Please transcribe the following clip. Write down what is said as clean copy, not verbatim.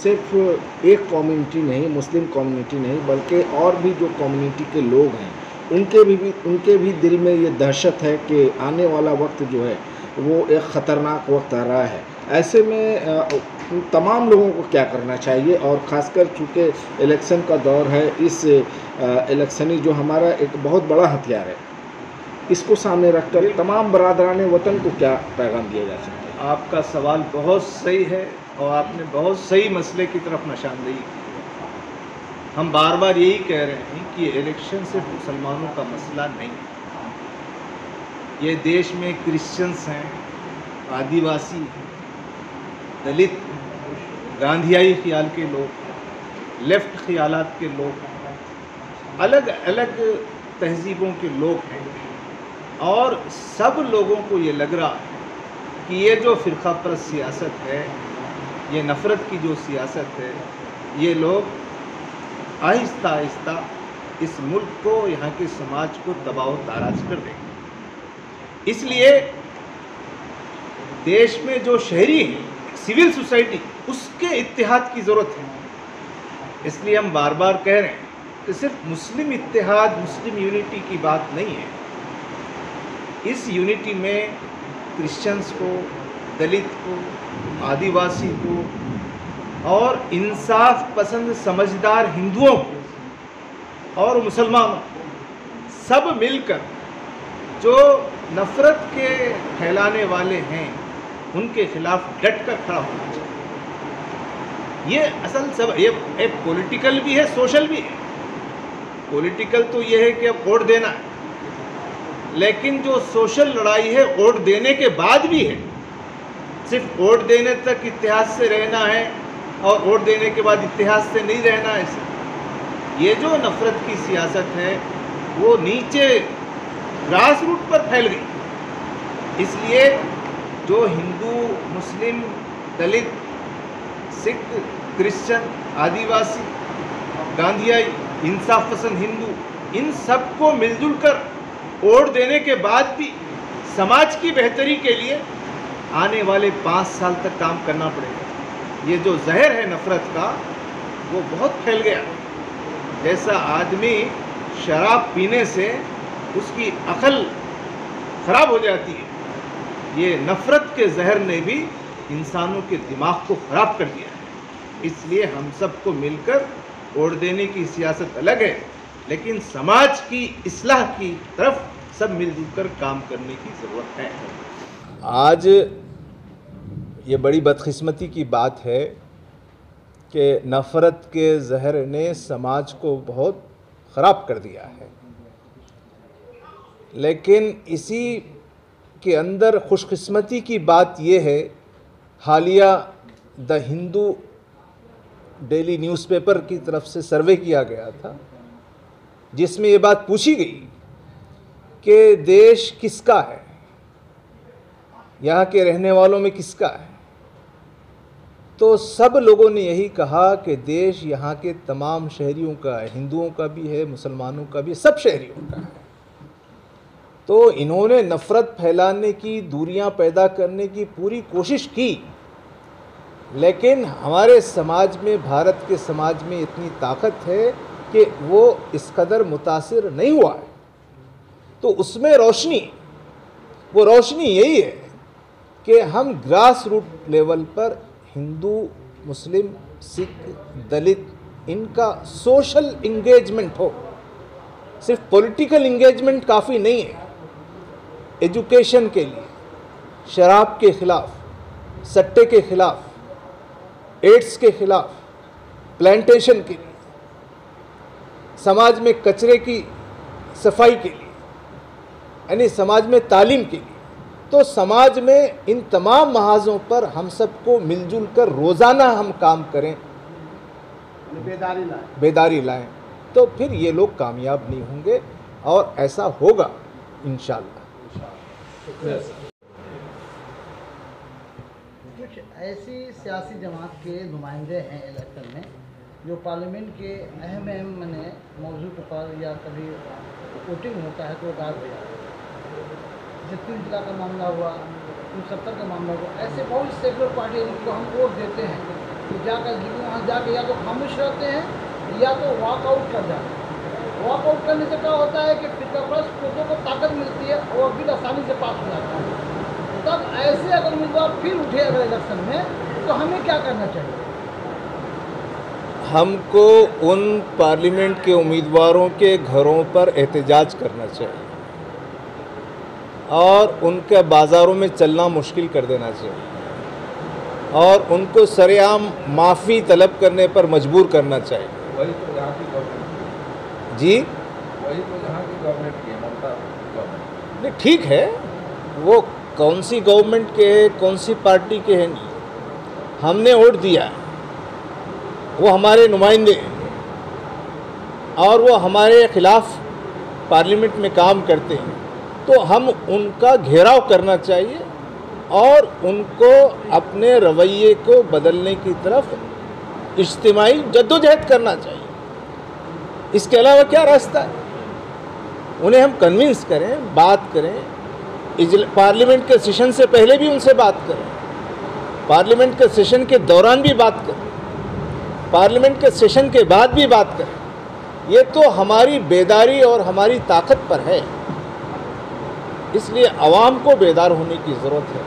सिर्फ एक कम्युनिटी नहीं, मुस्लिम कम्युनिटी नहीं, बल्कि और भी जो कम्युनिटी के लोग हैं उनके भी दिल में ये दहशत है कि आने वाला वक्त जो है वो एक ख़तरनाक वक्त आ रहा है। ऐसे में तमाम लोगों को क्या करना चाहिए, और ख़ासकर चूँकि इलेक्शन का दौर है, इस इलेक्शनी जो हमारा एक बहुत बड़ा हथियार है, इसको सामने रखकर तमाम बरादरान वतन को क्या पैगाम दिया जा सकता है? आपका सवाल बहुत सही है और आपने बहुत सही मसले की तरफ निशानदेही की। हम बार बार यही कह रहे हैं कि इलेक्शन सिर्फ मुसलमानों का मसला नहीं है। ये देश में क्रिश्चियंस हैं, आदिवासी हैं, दलित, गांधीयाई ख्याल के लोग, लेफ्ट ख्यालात के लोग, अलग अलग तहजीबों के लोग हैं, और सब लोगों को ये लग रहा है कि ये जो फ़िरक़ा परस्त सियासत है, ये नफ़रत की जो सियासत है, ये लोग आहिस्ता आहिस्ता इस मुल्क को, यहाँ के समाज को तबाह व ताराज कर देंगे। इसलिए देश में जो शहरी हैं, सिविल सोसाइटी, उसके इत्तेहाद की ज़रूरत है। इसलिए हम बार बार कह रहे हैं कि सिर्फ मुस्लिम इत्तेहाद, मुस्लिम यूनिटी की बात नहीं है। इस यूनिटी में क्रिश्चियंस को, दलित को, आदिवासी को और इंसाफ पसंद समझदार हिंदुओं को और मुसलमानों सब मिलकर जो नफ़रत के फैलाने वाले हैं उनके खिलाफ डट कर खड़ा होना चाहिए। ये असल सब ये एक पॉलिटिकल भी है, सोशल भी है। पॉलिटिकल तो ये है कि अब वोट देना है, लेकिन जो सोशल लड़ाई है वोट देने के बाद भी है। सिर्फ वोट देने तक इतिहाद से रहना है और वोट देने के बाद इतिहाद से नहीं रहना है। ये जो नफ़रत की सियासत है वो नीचे ग्रास रूट पर फैल गई। इसलिए जो हिंदू, मुस्लिम, दलित, सिख, क्रिश्चियन, आदिवासी, गांधीयाई, इंसाफ पसंद हिंदू, इन सबको मिलजुल कर वोट देने के बाद भी समाज की बेहतरी के लिए आने वाले 5 साल तक काम करना पड़ेगा। ये जो जहर है नफ़रत का वो बहुत फैल गया। जैसा आदमी शराब पीने से उसकी अकल ख़राब हो जाती है, ये नफ़रत के जहर ने भी इंसानों के दिमाग को ख़राब कर दिया है। इसलिए हम सबको मिलकर वोट देने की सियासत अलग है, लेकिन समाज की इस्लाह की तरफ सब मिलजुल कर काम करने की ज़रूरत है। आज ये बड़ी बदकिस्मती की बात है कि नफ़रत के जहर ने समाज को बहुत ख़राब कर दिया है, लेकिन इसी के अंदर खुशकिस्मती की बात यह है, हालिया द हिंदू डेली न्यूज़पेपर की तरफ से सर्वे किया गया था, जिसमें ये बात पूछी गई कि देश किसका है, यहाँ के रहने वालों में किसका है। तो सब लोगों ने यही कहा कि देश यहाँ के तमाम शहरियों का है, हिंदुओं का भी है, मुसलमानों का भी है, सब शहरियों का है। तो इन्होंने नफ़रत फैलाने की, दूरियां पैदा करने की पूरी कोशिश की, लेकिन हमारे समाज में, भारत के समाज में इतनी ताकत है कि वो इस कदर मुतासिर नहीं हुआ है। तो उसमें रोशनी, वो रोशनी यही है कि हम ग्रास रूट लेवल पर हिंदू, मुस्लिम, सिख, दलित, इनका सोशल इंगेजमेंट हो। सिर्फ पॉलिटिकल इंगेजमेंट काफ़ी नहीं है। एजुकेशन के लिए, शराब के ख़िलाफ़, सट्टे के ख़िलाफ़, एड्स के ख़िलाफ़, प्लांटेशन के लिए, समाज में कचरे की सफाई के लिए, यानी समाज में तालीम के लिए। तो समाज में इन तमाम महाजों पर हम सबको मिलजुल कर रोज़ाना हम काम करें, बेदारी लाएं, तो फिर ये लोग कामयाब नहीं होंगे, और ऐसा होगा इंशाअल्लाह। कुछ ऐसी सियासी जमात के नुमाइंदे हैं इलेक्शन में जो पार्लियामेंट के अहम मने मौजू पर या कभी वोटिंग होता है तो गायब हो जाता है। जैसे 3 जिला का मामला हुआ, 70 का मामला हुआ, ऐसे बहुत सैकड़ों पार्टी जिनको हम वोट देते हैं कि जाकर वहाँ जाके या तो खामोश रहते हैं या तो वॉकआउट कर जाते हैं। वॉकआउट करने से क्या होता है कि फिरकापरस्त लोगों को ताकत मिलती है और बिल आसानी से पास हो जाता है। तब ऐसे अगर उम्मीदवार फिर उठे अगर इलेक्शन में तो हमें क्या करना चाहिए? हमको उन पार्लियामेंट के उम्मीदवारों के घरों पर एहतजाज करना चाहिए और उनके बाज़ारों में चलना मुश्किल कर देना चाहिए और उनको सरेआम माफ़ी तलब करने पर मजबूर करना चाहिए। वही तो यहाँ की गवर्नमेंट जी वही तो यहाँ की गवर्नमेंट की ममता गवर्नमेंट। नहीं, ठीक है, वो कौन सी गवर्नमेंट के है, कौन सी पार्टी के हैं, नहीं, हमने वोट दिया, वो हमारे नुमाइंदे हैं और वो हमारे खिलाफ पार्लियामेंट में काम करते हैं, तो हम उनका घेराव करना चाहिए और उनको अपने रवैये को बदलने की तरफ इज्तिमाई जद्दोजहद करना चाहिए। इसके अलावा क्या रास्ता है? उन्हें हम कन्विंस करें, बात करें, पार्लियामेंट के सेशन से पहले भी उनसे बात करें, पार्लियामेंट के सेशन के दौरान भी बात करें, पार्लियामेंट के सेशन के बाद भी बात करें। ये तो हमारी बेदारी और हमारी ताकत पर है, इसलिए आवाम को बेदार होने की ज़रूरत है।